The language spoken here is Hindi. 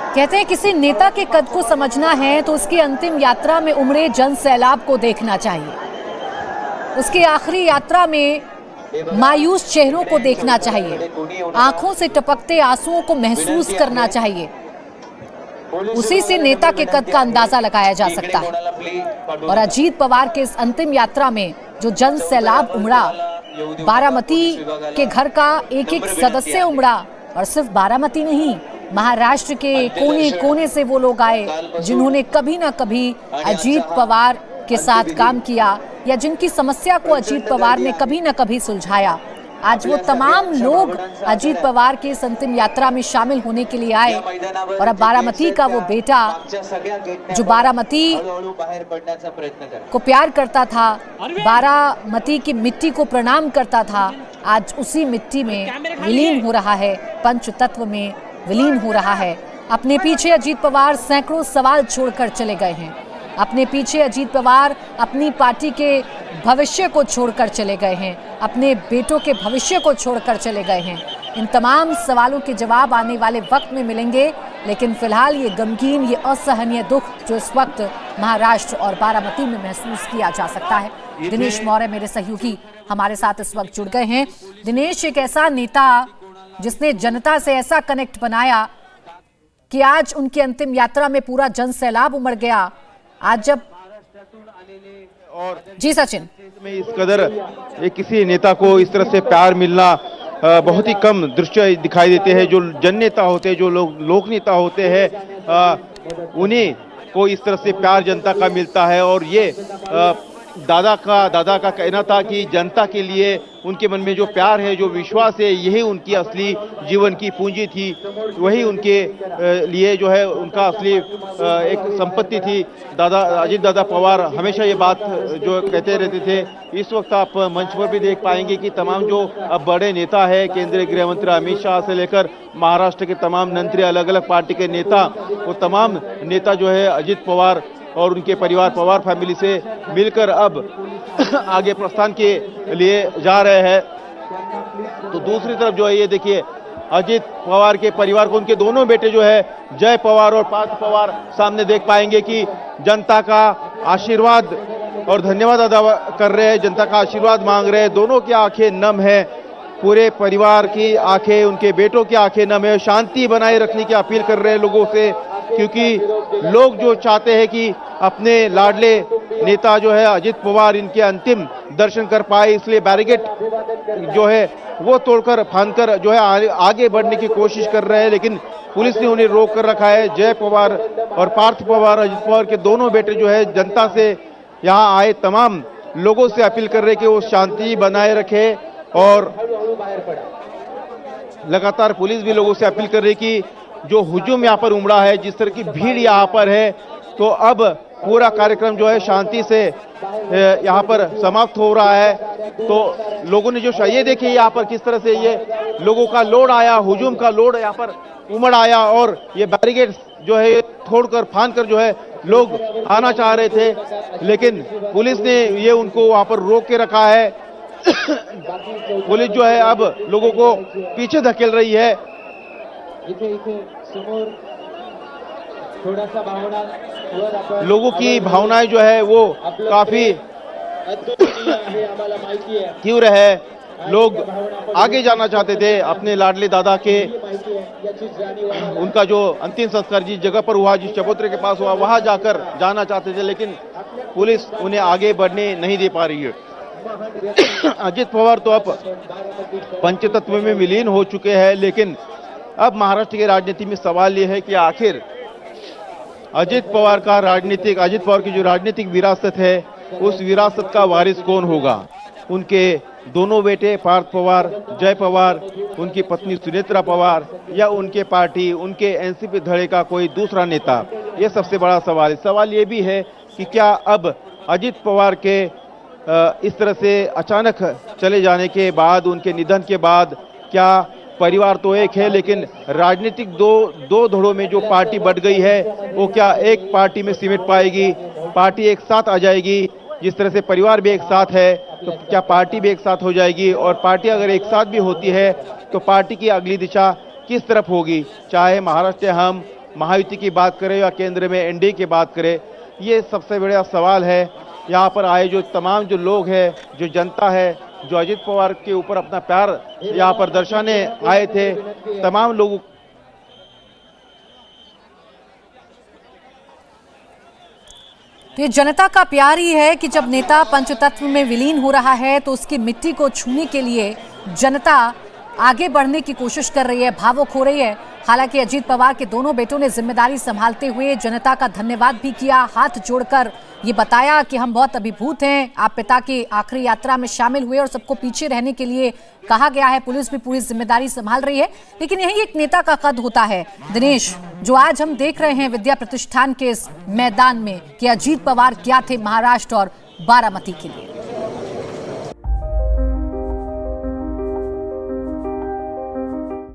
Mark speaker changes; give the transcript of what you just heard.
Speaker 1: कहते हैं किसी नेता के कद को समझना है तो उसकी अंतिम यात्रा में उमड़े जन सैलाब को देखना चाहिए, उसकी आखिरी यात्रा में मायूस चेहरों को देखना चाहिए, आंखों से टपकते आंसुओं को महसूस करना चाहिए। उसी से नेता के कद का अंदाजा लगाया जा सकता है। और अजीत पवार के इस अंतिम यात्रा में जो जन सैलाब उमड़ा, बारामती के घर का एक एक सदस्य उमड़ा, और सिर्फ बारामती नहीं, महाराष्ट्र के कोने कोने से वो लोग आए जिन्होंने कभी ना कभी अजीत पवार के साथ काम किया या जिनकी समस्या को अजीत पवार ने कभी ना कभी सुलझाया। आज वो तमाम लोग अजीत पवार की इस अंतिम यात्रा में शामिल होने के लिए आए। और अब बारामती का वो बेटा जो बारामती को प्यार करता था, बारामती की मिट्टी को प्रणाम करता था, आज उसी मिट्टी में विलीन हो रहा है, पंचतत्व में विलीन हो रहा है। अपने पीछे अजीत पवार सैकड़ों सवाल छोड़कर चले गए हैं। अपने पीछे अजीत पवार अपनी पार्टी के भविष्य को छोड़कर चले गए हैं, अपने बेटों के भविष्य को छोड़कर चले गए हैं। इन तमाम सवालों के जवाब आने वाले वक्त में मिलेंगे, लेकिन फिलहाल ये गमगीन, ये असहनीय दुख जो इस वक्त महाराष्ट्र और बारामती में महसूस किया जा सकता है। दिनेश मौर्य मेरे सहयोगी हमारे साथ इस वक्त जुड़ गए हैं। दिनेश, एक ऐसा नेता जिसने जनता से ऐसा कनेक्ट बनाया कि आज उनकी अंतिम यात्रा में पूरा जन सैलाब उमड़ गया। आज जब
Speaker 2: और
Speaker 1: जी सचिन
Speaker 2: में इस कदर किसी नेता को इस तरह से प्यार मिलना बहुत ही कम दृश्य दिखाई देते हैं। जो जन नेता होते हैं, जो लोक नेता होते हैं, उन्हीं को इस तरह से प्यार जनता का मिलता है। और ये दादा का कहना था कि जनता के लिए उनके मन में जो प्यार है, जो विश्वास है, यही उनकी असली जीवन की पूंजी थी, वही उनके लिए जो है उनका असली एक संपत्ति थी। अजीत दादा पवार हमेशा ये बात जो कहते रहते थे। इस वक्त आप मंच पर भी देख पाएंगे कि तमाम जो अब बड़े नेता है, केंद्रीय गृह मंत्री अमित शाह से लेकर महाराष्ट्र के तमाम मंत्री, अलग अलग पार्टी के नेता, वो तमाम नेता जो है अजीत पवार और उनके परिवार, पवार फैमिली से मिलकर अब आगे प्रस्थान के लिए जा रहे हैं। तो दूसरी तरफ जो है ये देखिए, अजीत पवार के परिवार को उनके दोनों बेटे जो है जय पवार और पार्थ पवार सामने देख पाएंगे कि जनता का आशीर्वाद और धन्यवाद अदा कर रहे हैं, जनता का आशीर्वाद मांग रहे हैं। दोनों की आंखें नम है, पूरे परिवार की आंखें, उनके बेटों की आंखें नम है। शांति बनाए रखने की अपील कर रहे हैं लोगों से, क्योंकि लोग जो चाहते हैं कि अपने लाडले नेता जो है अजीत पवार इनके अंतिम दर्शन कर पाए, इसलिए बैरिकेड जो है वो तोड़कर फांदकर जो है आगे बढ़ने की कोशिश कर रहे हैं, लेकिन पुलिस ने उन्हें रोक कर रखा है। जय पवार और पार्थ पवार, अजीत पवार के दोनों बेटे जो है जनता से, यहाँ आए तमाम लोगों से अपील कर रहे हैं कि वो शांति बनाए रखे। और लगातार पुलिस भी लोगों से अपील कर रही है कि जो हुजूम यहाँ पर उमड़ा है, जिस तरह की भीड़ यहाँ पर है, तो अब पूरा कार्यक्रम जो है शांति से यहाँ पर समाप्त हो रहा है। तो लोगों ने जो ये देखिए यहाँ पर किस तरह से ये लोगों का लोड आया, हुजूम का लोड यहाँ पर उमड़ आया, और ये बैरिकेड जो है तोड़कर फांदकर जो है लोग आना चाह रहे थे, लेकिन पुलिस ने ये उनको वहाँ पर रोक के रखा है। पुलिस जो है अब लोगों को पीछे धकेल रही है। लोगों की भावनाएं जो है वो काफी तीव्र है। लोग आगे जाना चाहते थे अपने लाडले दादा के, उनका जो अंतिम संस्कार जिस जगह पर हुआ, जिस चबूतरे के पास हुआ, वहां जाकर जाना चाहते थे, लेकिन पुलिस उन्हें आगे बढ़ने नहीं दे पा रही है। अजीत पवार तो अब पंचतत्व में विलीन हो चुके हैं, लेकिन अब महाराष्ट्र की राजनीति में सवाल यह है कि आखिर अजीत पवार की जो राजनीतिक विरासत है, उस विरासत का वारिस कौन होगा? उनके दोनों बेटे पार्थ पवार, जय पवार, उनकी पत्नी सुनेत्रा पवार, या उनके पार्टी, उनके एनसीपी धड़े का कोई दूसरा नेता? ये सबसे बड़ा सवाल है। सवाल ये भी है कि क्या अब अजीत पवार के इस तरह से अचानक चले जाने के बाद, उनके निधन के बाद, क्या परिवार तो एक है, लेकिन राजनीतिक दो धड़ों में जो पार्टी बढ़ गई है, वो क्या एक पार्टी में सिमट पाएगी? पार्टी एक साथ आ जाएगी? जिस तरह से परिवार भी एक साथ है, तो क्या पार्टी भी एक साथ हो जाएगी? और पार्टी अगर एक साथ भी होती है, तो पार्टी की अगली दिशा किस तरफ होगी? चाहे महाराष्ट्र हम महायुति की बात करें या केंद्र में एनडीए की बात करें, ये सबसे बड़ा सवाल है। यहाँ पर आए जो तमाम जो लोग हैं, जो जनता है, जो अजित पवार के ऊपर अपना प्यार यहाँ पर दर्शाने आए थे, तमाम लोगों
Speaker 1: तो ये जनता का प्यार ही है कि जब नेता पंचतत्व में विलीन हो रहा है तो उसकी मिट्टी को छूने के लिए जनता आगे बढ़ने की कोशिश कर रही है, भावुक हो रही है। हालांकि अजीत पवार के दोनों बेटों ने जिम्मेदारी संभालते हुए जनता का धन्यवाद भी किया, हाथ जोड़कर ये बताया कि हम बहुत अभिभूत हैं, आप पिता की आखिरी यात्रा में शामिल हुए और सबको पीछे रहने के लिए कहा गया है। पुलिस भी पूरी जिम्मेदारी संभाल रही है, लेकिन यही एक नेता का कद होता है दिनेश, जो आज हम देख रहे हैं विद्या प्रतिष्ठान के इस मैदान में कि अजीत पवार क्या थे महाराष्ट्र और बारामती के लिए।